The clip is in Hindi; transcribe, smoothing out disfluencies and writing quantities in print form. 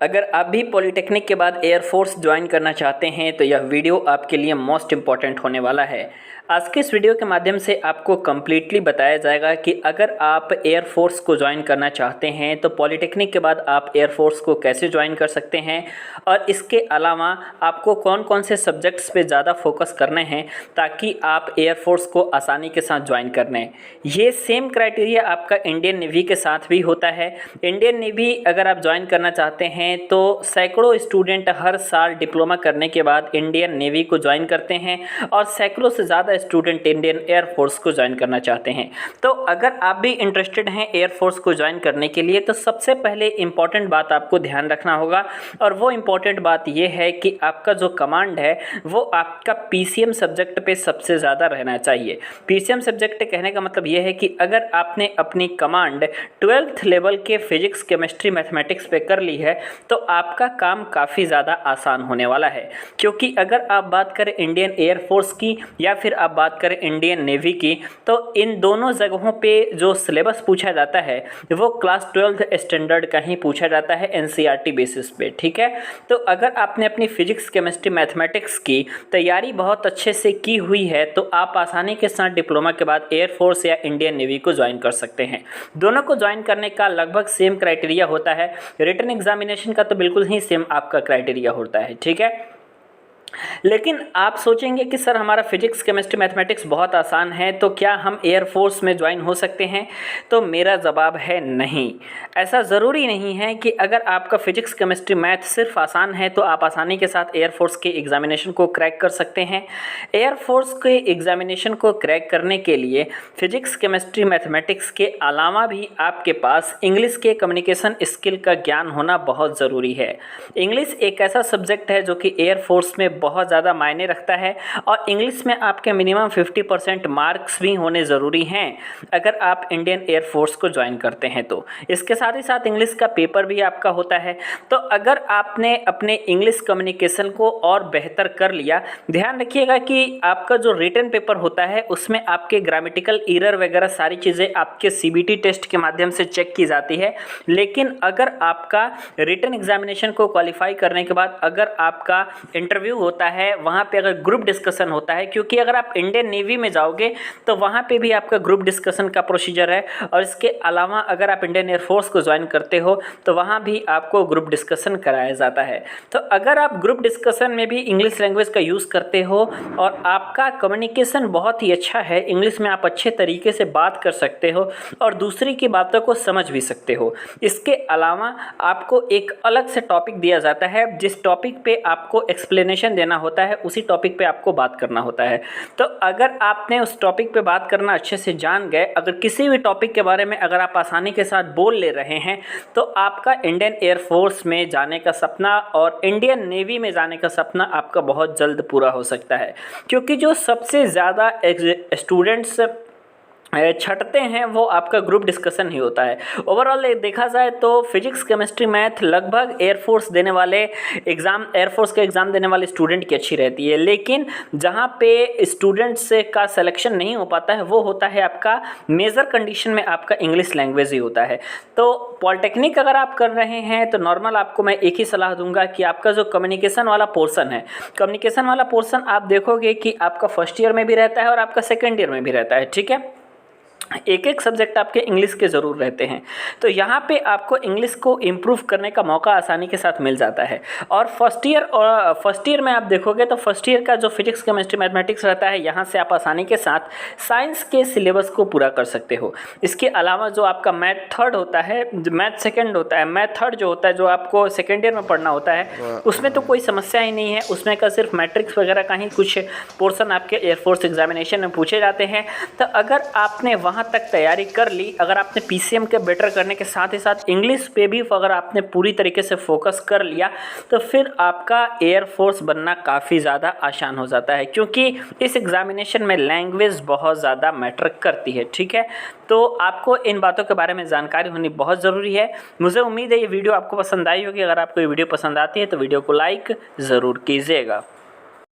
अगर आप भी पॉलिटेक्निक के बाद एयरफोर्स ज्वाइन करना चाहते हैं तो यह वीडियो आपके लिए मोस्ट इम्पॉर्टेंट होने वाला है। आज के इस वीडियो के माध्यम से आपको कम्प्लीटली बताया जाएगा कि अगर आप एयरफोर्स को ज्वाइन करना चाहते हैं तो पॉलिटेक्निक के बाद आप एयरफोर्स को कैसे ज्वाइन कर सकते हैं और इसके अलावा आपको कौन कौन से सब्जेक्ट्स पे ज़्यादा फोकस करने हैं ताकि आप एयरफोर्स को आसानी के साथ ज्वाइन कर लें। ये सेम क्राइटेरिया आपका इंडियन नेवी के साथ भी होता है। इंडियन नेवी अगर आप ज्वाइन करना चाहते हैं तो सैकड़ों स्टूडेंट हर साल डिप्लोमा करने के बाद इंडियन नेवी को ज्वाइन करते हैं और सैकड़ों से ज़्यादा स्टूडेंट इंडियन एयरफोर्स को ज्वाइन करना चाहते हैं। तो अगर आप भी इंटरेस्टेड हैं एयरफोर्स को ज्वाइन करने के लिए तो सबसे पहले इंपॉर्टेंट बात आपको ध्यान रखना होगा और वो इम्पॉर्टेंट बात ये है कि आपका जो कमांड है वो आपका पीसीएम सब्जेक्ट पे सबसे ज़्यादा रहना चाहिए। पीसीएम सब्जेक्ट कहने का मतलब ये है कि अगर आपने अपनी कमांड 12th लेवल के फिजिक्स केमिस्ट्री मैथमेटिक्स पे कर ली है तो आपका काम काफ़ी ज़्यादा आसान होने वाला है। क्योंकि अगर आप बात करें इंडियन एयरफोर्स की या फिर आप बात करें इंडियन नेवी की तो इन दोनों जगहों पे जो सिलेबस पूछा जाता है वो क्लास 12th स्टैंडर्ड का ही पूछा जाता है एनसीईआरटी बेसिस पे। ठीक है, तो अगर आपने अपनी फिजिक्स केमिस्ट्री मैथमेटिक्स की तैयारी बहुत अच्छे से की हुई है तो आप आसानी के साथ डिप्लोमा के बाद एयरफोर्स या इंडियन नेवी को ज्वाइन कर सकते हैं। दोनों को ज्वाइन करने का लगभग सेम क्राइटेरिया होता है। रिटन एग्जामिनेशन का तो बिल्कुल ही सेम आपका क्राइटेरिया होता है। ठीक है, लेकिन आप सोचेंगे कि सर हमारा फिजिक्स केमिस्ट्री मैथमेटिक्स बहुत आसान है तो क्या हम एयरफोर्स में ज्वाइन हो सकते हैं? तो मेरा जवाब है नहीं। ऐसा ज़रूरी नहीं है कि अगर आपका फिजिक्स केमिस्ट्री मैथ सिर्फ आसान है तो आप आसानी के साथ एयरफोर्स के एग्जामिनेशन को क्रैक कर सकते हैं। एयरफोर्स के एग्जामिनेशन को क्रैक करने के लिए फिजिक्स केमिस्ट्री मैथमेटिक्स के अलावा भी आपके पास इंग्लिश के कम्युनिकेशन स्किल का ज्ञान होना बहुत ज़रूरी है। इंग्लिश एक ऐसा सब्जेक्ट है जो कि एयरफोर्स में बहुत ज़्यादा मायने रखता है और इंग्लिश में आपके मिनिमम 50% मार्क्स भी होने ज़रूरी हैं अगर आप इंडियन एयरफोर्स को ज्वाइन करते हैं तो। इसके साथ ही साथ इंग्लिश का पेपर भी आपका होता है। तो अगर आपने अपने इंग्लिश कम्युनिकेशन को और बेहतर कर लिया, ध्यान रखिएगा कि आपका जो रिटन पेपर होता है उसमें आपके ग्रामेटिकल एरर वगैरह सारी चीज़ें आपके सीबीटी टेस्ट के माध्यम से चेक की जाती है। लेकिन अगर आपका रिटन एग्जामिनेशन को क्वालिफाई करने के बाद अगर आपका इंटरव्यू होता है वहाँ पे अगर ग्रुप डिस्कशन होता है, क्योंकि अगर आप इंडियन नेवी में जाओगे तो वहाँ पे भी आपका ग्रुप डिस्कशन का प्रोसीजर है और इसके अलावा अगर आप इंडियन एयरफोर्स को ज्वाइन करते हो तो वहाँ भी आपको ग्रुप डिस्कशन कराया जाता है। तो अगर आप ग्रुप डिस्कशन में भी इंग्लिश लैंग्वेज का यूज़ करते हो और आपका कम्युनिकेशन बहुत ही अच्छा है, इंग्लिश में आप अच्छे तरीके से बात कर सकते हो और दूसरी की बातों को समझ भी सकते हो। इसके अलावा आपको एक अलग से टॉपिक दिया जाता है, जिस टॉपिक पे आपको एक्सप्लेनेशन देना होता है उसी टॉपिक पे आपको बात करना होता है। तो अगर आपने उस टॉपिक पे बात करना अच्छे से जान गए, अगर किसी भी टॉपिक के बारे में अगर आप आसानी के साथ बोल ले रहे हैं तो आपका इंडियन एयरफोर्स में जाने का सपना और इंडियन नेवी में जाने का सपना आपका बहुत जल्द पूरा हो सकता है। क्योंकि जो सबसे ज़्यादा स्टूडेंट्स छटते हैं वो आपका ग्रुप डिस्कशन ही होता है। ओवरऑल देखा जाए तो फिजिक्स केमिस्ट्री मैथ लगभग एयरफोर्स के एग्ज़ाम देने वाले स्टूडेंट की अच्छी रहती है। लेकिन जहाँ पे स्टूडेंट्स का सिलेक्शन नहीं हो पाता है वो होता है आपका मेजर कंडीशन में आपका इंग्लिश लैंग्वेज ही होता है। तो पॉलिटेक्निक अगर आप कर रहे हैं तो नॉर्मल आपको मैं एक ही सलाह दूंगा कि आपका जो कम्युनिकेशन वाला पोर्सन है, कम्युनिकेशन वाला पोर्सन आप देखोगे कि आपका फर्स्ट ईयर में भी रहता है और आपका सेकेंड ईयर में भी रहता है। ठीक है, एक एक सब्जेक्ट आपके इंग्लिश के ज़रूर रहते हैं। तो यहाँ पे आपको इंग्लिश को इम्प्रूव करने का मौका आसानी के साथ मिल जाता है। और फर्स्ट ईयर में आप देखोगे तो फर्स्ट ईयर का जो फिजिक्स केमिस्ट्री मैथमेटिक्स रहता है यहाँ से आप आसानी के साथ साइंस के सिलेबस को पूरा कर सकते हो। इसके अलावा जो आपका मैथ थर्ड होता है, मैथ सेकेंड होता है, मैथ थर्ड जो होता है जो आपको सेकेंड ईयर में पढ़ना होता है उसमें तो कोई समस्या ही नहीं है। उसमें का सिर्फ मैट्रिक्स वगैरह का ही कुछ पोर्सन आपके एयरफोर्स एग्जामिनेशन में पूछे जाते हैं। तो अगर आपने वहाँ तक तैयारी कर ली, अगर आपने पीसीएम के बेटर करने के साथ ही साथ इंग्लिश पे भी अगर आपने पूरी तरीके से फोकस कर लिया तो फिर आपका एयरफोर्स बनना काफ़ी ज़्यादा आसान हो जाता है। क्योंकि इस एग्जामिनेशन में लैंग्वेज बहुत ज़्यादा मैटर करती है। ठीक है, तो आपको इन बातों के बारे में जानकारी होनी बहुत ज़रूरी है। मुझे उम्मीद है ये वीडियो आपको पसंद आई होगी। अगर आपको ये वीडियो पसंद आती है तो वीडियो को लाइक ज़रूर कीजिएगा।